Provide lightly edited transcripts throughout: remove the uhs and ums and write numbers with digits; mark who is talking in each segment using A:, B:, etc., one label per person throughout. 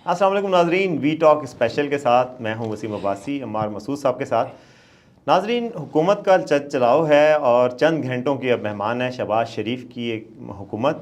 A: السلام علیکم ناظرین، وی ٹاک اسپیشل کے ساتھ میں ہوں وسیم عباسی، عمار مسعود صاحب کے ساتھ۔ ناظرین، حکومت کا چل چلاؤ ہے اور چند گھنٹوں کی اب مہمان ہے شہباز شریف کی ایک حکومت۔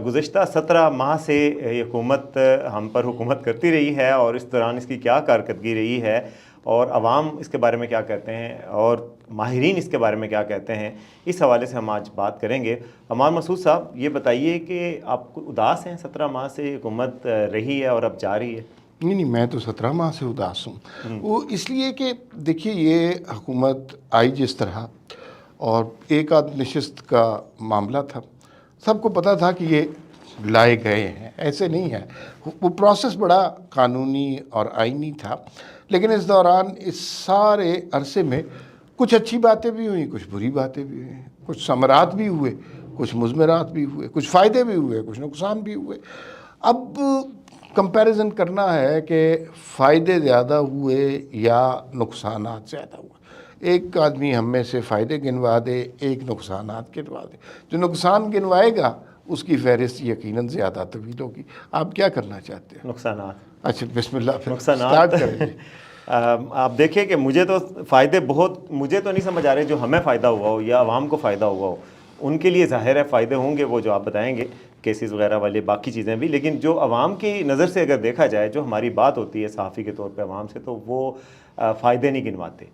A: گزشتہ 17 ماہ سے یہ حکومت ہم پر حکومت کرتی رہی ہے، اور اس دوران اس کی کیا کارکردگی رہی ہے اور عوام اس کے بارے میں کیا کہتے ہیں اور ماہرین اس کے بارے میں کیا کہتے ہیں، اس حوالے سے ہم آج بات کریں گے۔ عمار مسعود صاحب، یہ بتائیے کہ آپ اداس ہیں؟ 17 ماہ سے حکومت رہی ہے اور اب جا رہی ہے۔
B: نہیں، میں تو 17 ماہ سے اداس ہوں۔ وہ اس لیے کہ دیکھیے، یہ حکومت آئی جس طرح، اور ایک آدھ نشست کا معاملہ تھا، سب کو پتہ تھا کہ یہ لائے گئے ہیں، ایسے نہیں ہے۔ وہ پروسیس بڑا قانونی اور آئینی تھا، لیکن اس دوران اس سارے عرصے میں کچھ اچھی باتیں بھی ہوئیں، کچھ بری باتیں بھی ہوئیں، کچھ ثمرات بھی ہوئے، کچھ مضمرات بھی ہوئے، کچھ فائدے بھی ہوئے، کچھ نقصان بھی ہوئے۔ اب کمپیریزن کرنا ہے کہ فائدے زیادہ ہوئے یا نقصانات زیادہ ہوئے۔ ایک آدمی ہم میں سے فائدے گنوا دے، ایک نقصانات گنوا دے۔ جو نقصان گنوائے گا اس کی فہرست یقیناً زیادہ طویل ہوگی۔ آپ کیا کرنا چاہتے ہیں؟
A: نقصانات؟
B: اچھا، بسم اللہ، پھر
A: نقصانات
B: سٹارٹ کریں۔
A: آپ دیکھیں کہ مجھے تو فائدے مجھے تو نہیں سمجھ آ رہے جو ہمیں فائدہ ہوا ہو یا عوام کو فائدہ ہوا ہو۔ ان کے لیے ظاہر ہے فائدے ہوں گے، وہ جو آپ بتائیں گے، کیسز وغیرہ والے باقی چیزیں بھی، لیکن جو عوام کی نظر سے اگر دیکھا جائے، جو ہماری بات ہوتی ہے صحافی کے طور پہ عوام سے، تو وہ فائدے نہیں گنواتے۔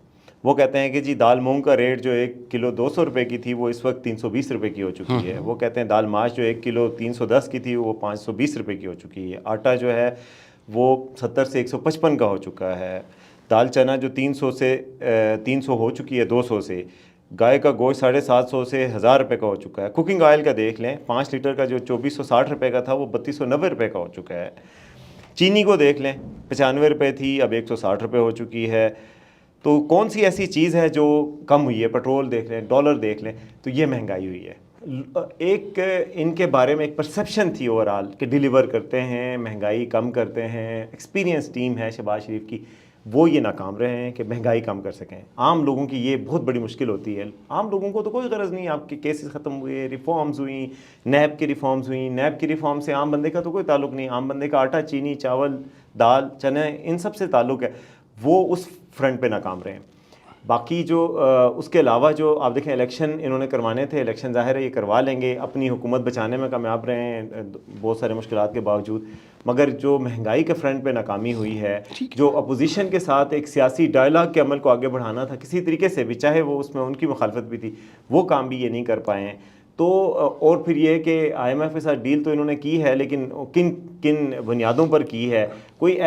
A: وہ کہتے ہیں کہ جی دال مونگ کا ریٹ جو 1 کلو 200 روپے کی تھی وہ اس وقت 320 روپے کی ہو چکی ہے۔ وہ کہتے ہیں دال ماش جو 1 کلو 310 کی تھی وہ 520 روپے کی ہو چکی ہے۔ آٹا جو ہے وہ 70 سے 155 کا ہو چکا ہے۔ دال چنا جو 300 ہو چکی ہے 200 سے۔ گائے کا گوشت 750 سے 1000 روپے کا ہو چکا ہے۔ کوکنگ آئل کا دیکھ لیں، 5 لیٹر کا جو 2460 روپے کا تھا وہ 3290 روپے کا ہو چکا ہے۔ چینی کو دیکھ لیں، 95 روپے تھی، اب 160 روپے ہو چکی ہے۔ تو کون سی ایسی چیز ہے جو کم ہوئی ہے؟ پیٹرول دیکھ لیں، ڈالر دیکھ لیں، تو یہ مہنگائی ہوئی ہے۔ ایک ان کے بارے میں ایک پرسیپشن تھی اوورال کہ ڈیلیور کرتے ہیں، مہنگائی کم کرتے ہیں، ایکسپیرینس ٹیم ہے شہباز شریف کی، وہ یہ ناکام رہے ہیں کہ مہنگائی کم کر سکیں۔ عام لوگوں کی یہ بہت بڑی مشکل ہوتی ہے۔ عام لوگوں کو تو کوئی غرض نہیں، آپ کے کیسز ختم ہوئے، ریفارمز ہوئیں، نیب کی ریفارمز ہوئیں، نیب کی ریفارم سے عام بندے کا تو کوئی تعلق نہیں۔ عام بندے کا آٹا، چینی، چاول، دال، چنے، ان سب سے تعلق ہے۔ وہ اس فرنٹ پہ ناکام رہے ہیں۔ باقی جو اس کے علاوہ جو آپ دیکھیں الیکشن انہوں نے کروانے تھے، الیکشن ظاہر ہے یہ کروا لیں گے، اپنی حکومت بچانے میں کامیاب رہے ہیں بہت سارے مشکلات کے باوجود، مگر جو مہنگائی کے فرنٹ پہ ناکامی ہوئی ہے، جو اپوزیشن کے ساتھ ایک سیاسی ڈائلاگ کے عمل کو آگے بڑھانا تھا کسی طریقے سے بھی، چاہے وہ اس میں ان کی مخالفت بھی تھی، وہ کام بھی یہ نہیں کر پائے ہیں۔ تو اور پھر یہ کہ آئی ایم ایف کے ساتھ ڈیل تو انہوں نے کی ہے، لیکن کن بنیادوں پر کی ہے؟ کوئی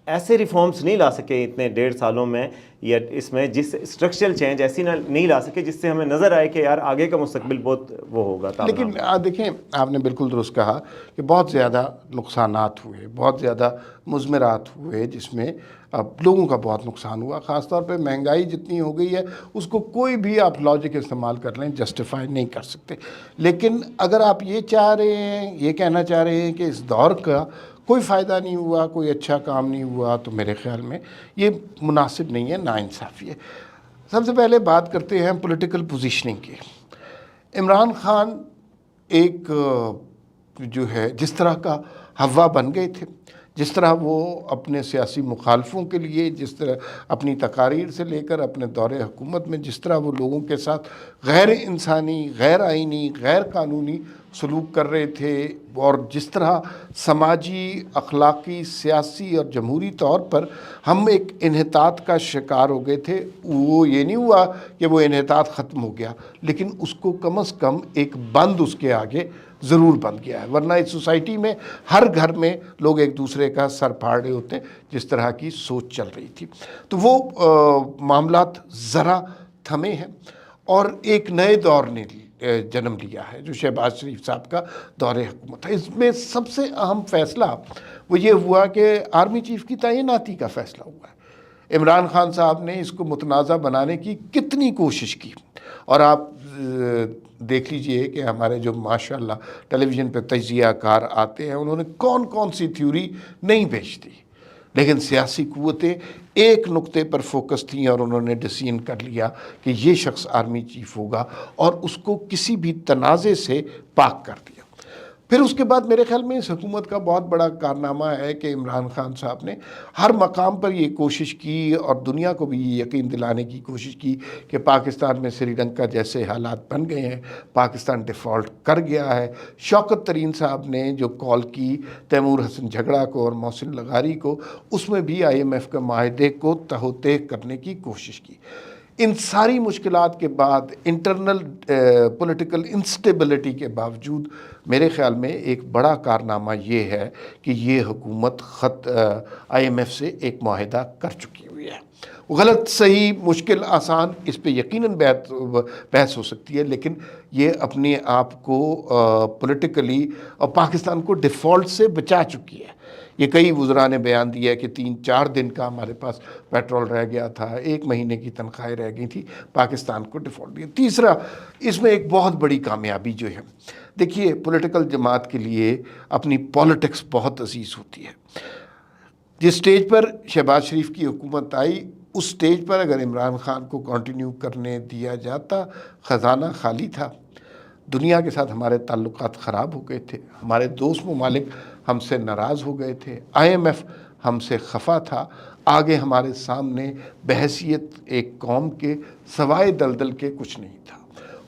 A: ایسے ریفارمز نہیں لا سکے اتنے 1.5 سالوں میں، یا اس میں جس اسٹرکچرل چینج ایسی نہیں لا سکے جس سے ہمیں نظر آئے کہ یار آگے کا مستقبل بہت وہ ہوگا۔
B: لیکن دیکھیں، آپ نے بالکل درست کہا کہ بہت زیادہ نقصانات ہوئے، بہت زیادہ مضمرات ہوئے، جس میں لوگوں کا بہت نقصان ہوا۔ خاص طور پہ مہنگائی جتنی ہو گئی ہے اس کو کوئی بھی آپ لاجک استعمال کر لیں جسٹیفائی نہیں کر سکتے۔ لیکن اگر آپ یہ چاہ رہے ہیں، یہ کہنا چاہ رہے ہیں کہ اس دور کا کوئی فائدہ نہیں ہوا، کوئی اچھا کام نہیں ہوا، تو میرے خیال میں یہ مناسب نہیں ہے، ناانصافی ہے۔ سب سے پہلے بات کرتے ہیں پولیٹیکل پوزیشننگ کی۔ عمران خان ایک جو ہے جس طرح کا ہوا بن گئے تھے، جس طرح وہ اپنے سیاسی مخالفوں کے لیے، جس طرح اپنی تقاریر سے لے کر اپنے دور حکومت میں جس طرح وہ لوگوں کے ساتھ غیر انسانی، غیر آئینی، غیر قانونی سلوک کر رہے تھے، اور جس طرح سماجی، اخلاقی، سیاسی اور جمہوری طور پر ہم ایک انحطاط کا شکار ہو گئے تھے، وہ یہ نہیں ہوا کہ وہ انحطاط ختم ہو گیا، لیکن اس کو کم از کم ایک بند اس کے آگے ضرور بن گیا ہے۔ ورنہ اس سوسائٹی میں ہر گھر میں لوگ ایک دوسرے کا سر پھاڑ رہے ہوتے ہیں، جس طرح کی سوچ چل رہی تھی۔ تو وہ معاملات ذرا تھمے ہیں، اور ایک نئے دور نے جنم لیا ہے جو شہباز شریف صاحب کا دور حکومت ہے۔ اس میں سب سے اہم فیصلہ وہ یہ ہوا کہ آرمی چیف کی تعیناتی کا فیصلہ ہوا ہے۔ عمران خان صاحب نے اس کو متنازع بنانے کی کتنی کوشش کی، اور آپ دیکھ لیجئے کہ ہمارے جو ماشاءاللہ ٹیلی ویژن پہ تجزیہ کار آتے ہیں، انہوں نے کون سی تھیوری نہیں بیچ دی۔ لیکن سیاسی قوتیں ایک نقطے پر فوکس تھیں اور انہوں نے ڈیسیژن کر لیا کہ یہ شخص آرمی چیف ہوگا اور اس کو کسی بھی تنازع سے پاک کر دیا۔ پھر اس کے بعد میرے خیال میں اس حکومت کا بہت بڑا کارنامہ ہے کہ عمران خان صاحب نے ہر مقام پر یہ کوشش کی اور دنیا کو بھی یہ یقین دلانے کی کوشش کی کہ پاکستان میں سری لنکا جیسے حالات بن گئے ہیں، پاکستان ڈیفالٹ کر گیا ہے۔ شوکت ترین صاحب نے جو کال کی تیمور حسن جھگڑا کو اور محسن لغاری کو، اس میں بھی IMF کے معاہدے کو تہوتے کرنے کی کوشش کی۔ ان ساری مشکلات کے بعد، انٹرنل پولیٹیکل انسٹیبلٹی کے باوجود، میرے خیال میں ایک بڑا کارنامہ یہ ہے کہ یہ حکومت IMF سے ایک معاہدہ کر چکی ہوئی ہے۔ غلط، صحیح، مشکل، آسان، اس پہ یقیناً بحث ہو سکتی ہے، لیکن یہ اپنے آپ کو پولیٹیکلی اور پاکستان کو ڈیفالٹ سے بچا چکی ہے۔ یہ کئی وزراء نے بیان دیا ہے کہ 3-4 دن کا ہمارے پاس پیٹرول رہ گیا تھا، 1 مہینے کی تنخواہیں رہ گئی تھی، پاکستان کو ڈیفالٹ دیا۔ تیسرا، اس میں ایک بہت بڑی کامیابی جو ہے، دیکھیے پولیٹیکل جماعت کے لیے اپنی پالیٹکس بہت عزیز ہوتی ہے۔ جس سٹیج پر شہباز شریف کی حکومت آئی، اس سٹیج پر اگر عمران خان کو کنٹینیو کرنے دیا جاتا، خزانہ خالی تھا، دنیا کے ساتھ ہمارے تعلقات خراب ہو گئے تھے، ہمارے دوست ممالک ہم سے ناراض ہو گئے تھے، IMF ہم سے خفا تھا، آگے ہمارے سامنے بحیثیت ایک قوم کے سوائے دلدل کے کچھ نہیں تھا۔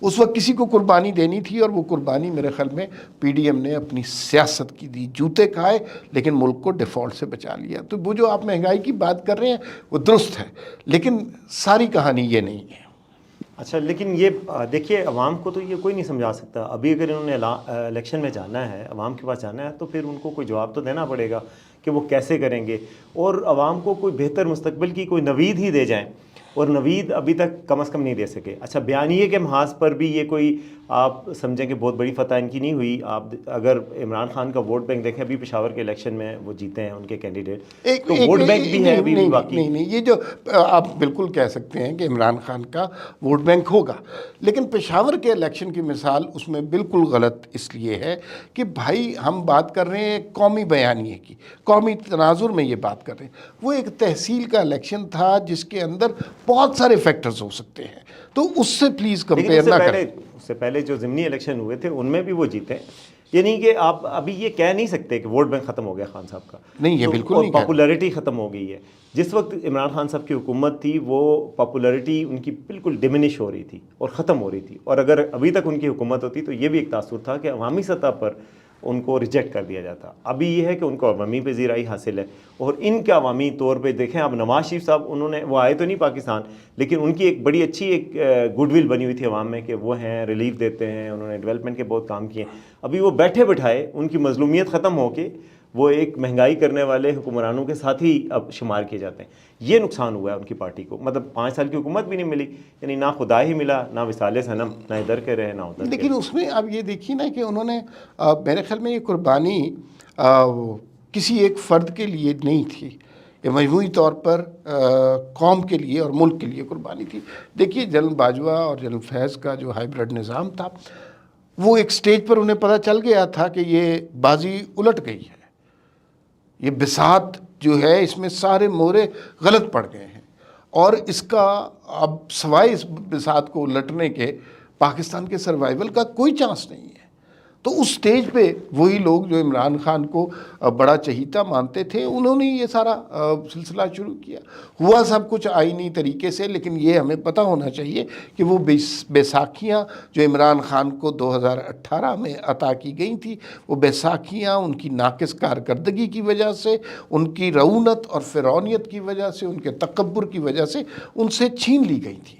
B: اس وقت کسی کو قربانی دینی تھی اور وہ قربانی میرے خیال میں PDM نے اپنی سیاست کی دی، جوتے کھائے لیکن ملک کو ڈیفالٹ سے بچا لیا۔ تو وہ جو آپ مہنگائی کی بات کر رہے ہیں وہ درست ہے، لیکن ساری کہانی یہ نہیں ہے۔
A: اچھا، لیکن یہ دیکھیے عوام کو تو یہ کوئی نہیں سمجھا سکتا۔ ابھی اگر انہوں نے الیکشن میں جانا ہے، عوام کے پاس جانا ہے، تو پھر ان کو کوئی جواب تو دینا پڑے گا کہ وہ کیسے کریں گے، اور عوام کو کوئی بہتر مستقبل کی کوئی نوید ہی دے جائیں، اور نوید ابھی تک کم از کم نہیں دے سکے۔ اچھا، بیانیے کے محاذ پر بھی یہ کوئی آپ سمجھیں کہ بہت بڑی فتح ان کی نہیں ہوئی۔ آپ اگر عمران خان کا ووٹ بینک دیکھیں، ابھی پشاور کے الیکشن میں وہ جیتے ہیں ان کے کینڈیڈیٹ، تو ووٹ بینک بھی ہے ابھی بھی باقی۔
B: نہیں، یہ جو آپ بالکل کہہ سکتے ہیں کہ عمران خان کا ووٹ بینک ہوگا، لیکن پشاور کے الیکشن کی مثال اس میں بالکل غلط اس لیے ہے کہ بھائی ہم بات کر رہے ہیں قومی بیانیے کی، قومی تناظر میں یہ بات کر رہے ہیں۔ وہ ایک تحصیل کا الیکشن تھا جس کے اندر بہت سارے فیکٹرز ہو سکتے ہیں، تو اس سے پلیز کمپیئر نہ کریں۔
A: اس سے پہلے جو ضمنی الیکشن ہوئے تھے ان میں بھی وہ جیتے ہیں، یعنی کہ آپ ابھی یہ کہہ نہیں سکتے کہ ووٹ بینک ختم ہو گیا خان صاحب کا۔
B: نہیں، یہ بالکل نہیں،
A: پاپولیرٹی ختم ہو گئی ہے۔ جس وقت عمران خان صاحب کی حکومت تھی، وہ پاپولیرٹی ان کی بالکل ڈیمینش ہو رہی تھی اور ختم ہو رہی تھی، اور اگر ابھی تک ان کی حکومت ہوتی تو یہ بھی ایک تاثر تھا کہ عوامی سطح پر ان کو ریجیکٹ کر دیا جاتا۔ ابھی یہ ہے کہ ان کو عوامی پذیرائی حاصل ہے، اور ان کے عوامی طور پہ دیکھیں آپ، نواز شریف صاحب انہوں نے، وہ آئے تو نہیں پاکستان، لیکن ان کی ایک بڑی اچھی ایک گڈ ول بنی ہوئی تھی عوام میں کہ وہ ہیں، ریلیف دیتے ہیں، انہوں نے ڈیولپمنٹ کے بہت کام کیے ہیں۔ ابھی وہ بیٹھے بٹھائے ان کی مظلومیت ختم ہو کے وہ ایک مہنگائی کرنے والے حکمرانوں کے ساتھ ہی اب شمار کیے جاتے ہیں۔ یہ نقصان ہوا ہے ان کی پارٹی کو، مطلب 5 سال کی حکومت بھی نہیں ملی، یعنی نہ خدا ہی ملا، نہ وصال صنم، نہ ادھر کے رہے نہ ادھر کے۔
B: لیکن اس میں آپ یہ دیکھیے نا کہ انہوں نے میرے خیال میں یہ قربانی کسی ایک فرد کے لیے نہیں تھی، یہ مجموعی طور پر قوم کے لیے اور ملک کے لیے قربانی تھی۔ دیکھیے جنرل باجوہ اور جنرل فیض کا جو ہائیبرڈ نظام تھا، وہ ایک سٹیج پر انہیں پتہ چل گیا تھا کہ یہ بازی الٹ گئی ہے، یہ بساط جو ہے اس میں سارے مورے غلط پڑ گئے ہیں، اور اس کا اب سوائے اس بساط کو الٹنے کے پاکستان کے سروائیول کا کوئی چانس نہیں ہے۔ تو اس سٹیج پہ وہی لوگ جو عمران خان کو بڑا چہیتا مانتے تھے، انہوں نے یہ سارا سلسلہ شروع کیا۔ ہوا سب کچھ آئینی طریقے سے، لیکن یہ ہمیں پتہ ہونا چاہیے کہ وہ بیساکھیاں جو عمران خان کو 2018 میں عطا کی گئی تھی، وہ بیساکھیاں ان کی ناقص کارکردگی کی وجہ سے، ان کی رعونت اور فرعونیت کی وجہ سے، ان کے تکبر کی وجہ سے ان سے چھین لی گئی تھی۔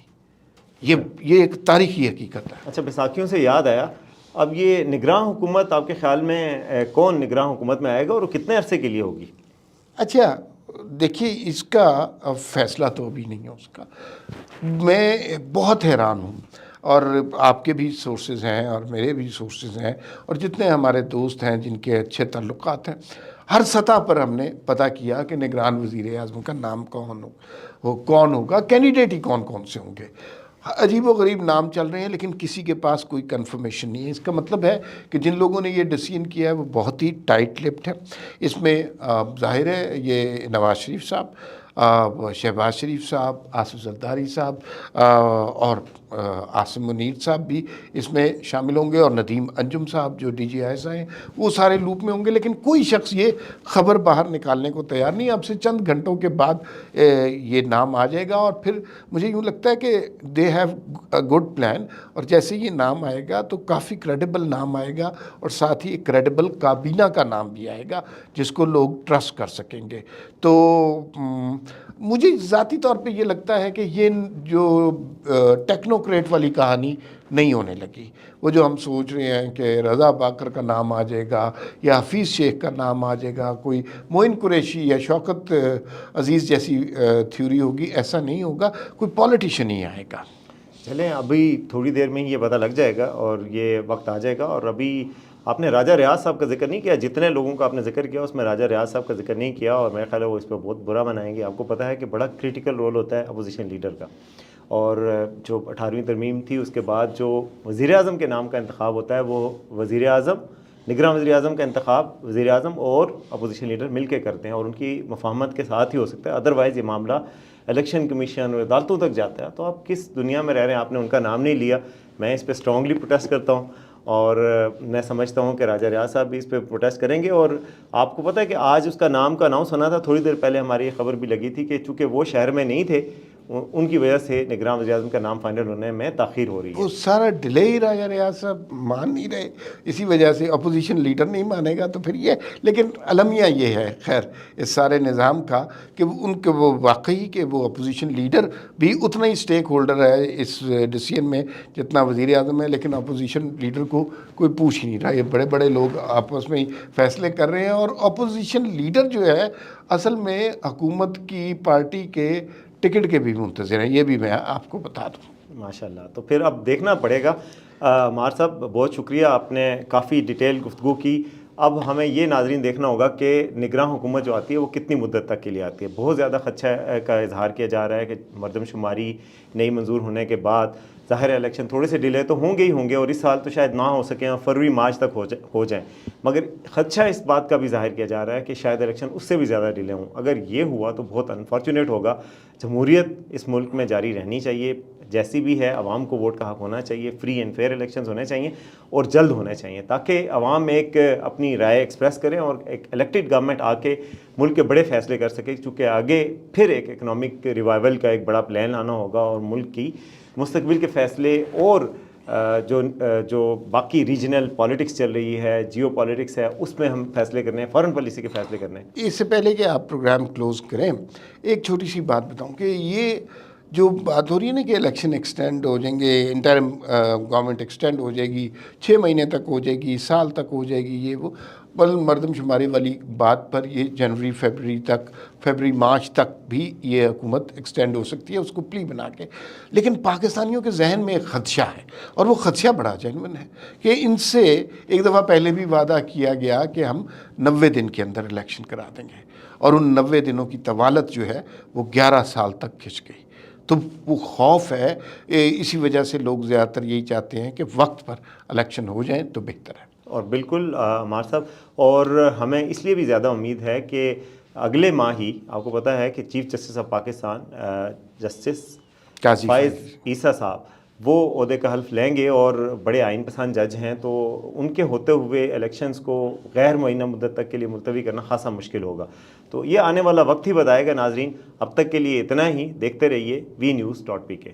B: یہ ایک تاریخی حقیقت ہے۔
A: اچھا، بیساکھیوں سے یاد آیا، اب یہ نگراں حکومت آپ کے خیال میں کون نگراں حکومت میں آئے گا اور وہ کتنے عرصے کے لیے ہوگی؟
B: اچھا دیکھیے، اس کا فیصلہ تو ابھی نہیں ہے اس کا۔ میں بہت حیران ہوں، اور آپ کے بھی سورسز ہیں اور میرے بھی سورسز ہیں، اور جتنے ہمارے دوست ہیں جن کے اچھے تعلقات ہیں، ہر سطح پر ہم نے پتہ کیا کہ نگران وزیر اعظم کا نام کون ہوگا، کینڈیڈیٹ ہی کون کون سے ہوں گے۔ عجیب و غریب نام چل رہے ہیں لیکن کسی کے پاس کوئی کنفرمیشن نہیں ہے. اس کا مطلب ہے کہ جن لوگوں نے یہ ڈیسیژن کیا ہے وہ بہت ہی ٹائٹ لپڈ ہے. اس میں ظاہر ہے یہ نواز شریف صاحب، شہباز شریف صاحب، آصف زرداری صاحب اور عاصم منیر صاحب بھی اس میں شامل ہوں گے، اور ندیم انجم صاحب جو D G I S I ہیں وہ سارے لوپ میں ہوں گے. لیکن کوئی شخص یہ خبر باہر نکالنے کو تیار نہیں. اب سے چند گھنٹوں کے بعد یہ نام آ جائے گا، اور پھر مجھے یوں لگتا ہے کہ they have a good plan. اور جیسے یہ نام آئے گا تو کافی کریڈیبل نام آئے گا، اور ساتھ ہی ایک کریڈیبل کابینہ کا نام بھی آئے گا جس کو لوگ ٹرسٹ کر سکیں گے. تو مجھے ذاتی طور پہ یہ لگتا ہے کہ یہ جو ٹیکنوکریٹ والی کہانی نہیں ہونے لگی. وہ جو ہم سوچ رہے ہیں کہ رضا باکر کا نام آ جائے گا یا حفیظ شیخ کا نام آ جائے گا، کوئی معین قریشی یا شوکت عزیز جیسی تھیوری ہوگی، ایسا نہیں ہوگا. کوئی پولیٹیشین ہی آئے گا.
A: چلیں ابھی تھوڑی دیر میں ہی یہ پتہ لگ جائے گا اور یہ وقت آ جائے گا. اور ابھی آپ نے راجہ ریاض صاحب کا ذکر نہیں کیا. جتنے لوگوں کا آپ نے ذکر کیا اس میں راجہ ریاض صاحب کا ذکر نہیں کیا، اور میرا خیال ہے وہ اس پہ بہت برا منائیں گے. آپ کو پتہ ہے کہ بڑا کریٹیکل رول ہوتا ہے اپوزیشن لیڈر کا، اور جو 18ویں ترمیم تھی اس کے بعد جو وزیر اعظم کے نام کا انتخاب ہوتا ہے وہ وزیر اعظم، نگراں وزیر اعظم کا انتخاب وزیر اعظم اور اپوزیشن لیڈر مل کے کرتے ہیں، اور ان کی مفاہمت کے ساتھ ہی ہو سکتا ہے. ادروائز یہ معاملہ الیکشن کمیشن اور عدالتوں تک جاتا ہے. تو آپ کس دنیا میں رہ رہے ہیں؟ آپ نے ان کا نام نہیں لیا. میں اس پہ اسٹرانگلی پروٹیسٹ کرتا ہوں، اور میں سمجھتا ہوں کہ راجہ ریاض صاحب بھی اس پہ پروٹیسٹ کریں گے. اور آپ کو پتہ ہے کہ آج اس کا نام کا اناؤنس ہونا تھا. تھوڑی دیر پہلے ہماری یہ خبر بھی لگی تھی کہ چونکہ وہ شہر میں نہیں تھے، ان کی وجہ سے نگراں وزیر اعظم کا نام فائنل ہونے میں تاخیر ہو رہی ہے.
B: وہ سارا ڈیلے ہی راجہ ریاض صاحب مان نہیں رہے، اسی وجہ سے اپوزیشن لیڈر نہیں مانے گا تو پھر یہ. لیکن المیہ یہ ہے خیر اس سارے نظام کا کہ ان کے وہ واقعی کہ وہ اپوزیشن لیڈر بھی اتنا ہی سٹیک ہولڈر ہے اس ڈیسیژن میں جتنا وزیر اعظم ہے. لیکن اپوزیشن لیڈر کو کوئی پوچھ ہی نہیں رہا. یہ بڑے بڑے لوگ آپس میں ہی فیصلے کر رہے ہیں، اور اپوزیشن لیڈر جو ہے اصل میں حکومت کی پارٹی کے ٹکٹ کے بھی منتظر ہیں. یہ بھی میں آپ کو بتا دوں.
A: ماشاءاللہ. تو پھر اب دیکھنا پڑے گا. مار صاحب بہت شکریہ، آپ نے کافی ڈیٹیل گفتگو کی. اب ہمیں یہ ناظرین دیکھنا ہوگا کہ نگراں حکومت جو آتی ہے وہ کتنی مدت تک کے لیے آتی ہے. بہت زیادہ خدشہ کا اظہار کیا جا رہا ہے کہ مردم شماری نئی منظور ہونے کے بعد ظاہر الیکشن تھوڑے سے ڈیلے تو ہوں گے، اور اس سال تو شاید نہ ہو سکیں، اور فروری مارچ تک ہو جائیں. مگر خدشہ اس بات کا بھی ظاہر کیا جا رہا ہے کہ شاید الیکشن اس سے بھی زیادہ ڈیلے ہوں. اگر یہ ہوا تو بہت انفارچونیٹ ہوگا. جمہوریت اس ملک میں جاری رہنی چاہیے جیسی بھی ہے. عوام کو ووٹ کا حق ہونا چاہیے، فری اینڈ فیئر الیکشنز ہونے چاہیے اور جلد ہونے چاہیے، تاکہ عوام ایک اپنی رائے ایکسپریس کریں اور ایک الیکٹڈ گورنمنٹ آ کے ملک کے بڑے فیصلے کر سکے. چونکہ آگے پھر ایک اکنامک ریوائول کا ایک بڑا پلان آنا ہوگا، اور ملک کی مستقبل کے فیصلے اور جو باقی ریجنل پالیٹکس چل رہی ہے، جیو پالیٹکس ہے، اس میں ہم فیصلے کرنے ہیں، فارن پالیسی کے فیصلے کرنے ہیں.
B: اس سے پہلے کہ آپ پروگرام کلوز کریں ایک چھوٹی سی بات بتاؤں کہ یہ جو بات ہو رہی ہے نا کہ الیکشن ایکسٹینڈ ہو جائیں گے، انٹرم گورنمنٹ ایکسٹینڈ ہو جائے گی، 6 مہینے تک ہو جائے گی، سال تک ہو جائے گی، یہ وہ بل مردم شماری والی بات پر یہ جنوری فیبری مارچ تک بھی یہ حکومت ایکسٹینڈ ہو سکتی ہے اس کو پلی بنا کے. لیکن پاکستانیوں کے ذہن میں ایک خدشہ ہے، اور وہ خدشہ بڑا جینوئن ہے کہ ان سے ایک دفعہ پہلے بھی وعدہ کیا گیا کہ ہم 90 دن کے اندر الیکشن کرا دیں گے، اور ان 90 دنوں کی طوالت جو ہے وہ 11 سال تک کھنچ گئی. تو وہ خوف ہے، اسی وجہ سے لوگ زیادہ تر یہی چاہتے ہیں کہ وقت پر الیکشن ہو جائیں تو بہتر ہے.
A: اور بالکل عمار صاحب، اور ہمیں اس لیے بھی زیادہ امید ہے کہ اگلے ماہ ہی آپ کو پتہ ہے کہ chief justice of Pakistan justice
B: قاضی
A: فائز عیسیٰ صاحب وہ عہدے کا حلف لیں گے، اور بڑے آئین پسند جج ہیں. تو ان کے ہوتے ہوئے الیکشنز کو غیر معینہ مدت تک کے لیے ملتوی کرنا خاصا مشکل ہوگا. تو یہ آنے والا وقت ہی بتائے گا. ناظرین اب تک کے لیے اتنا ہی. دیکھتے رہیے WeNews.pk.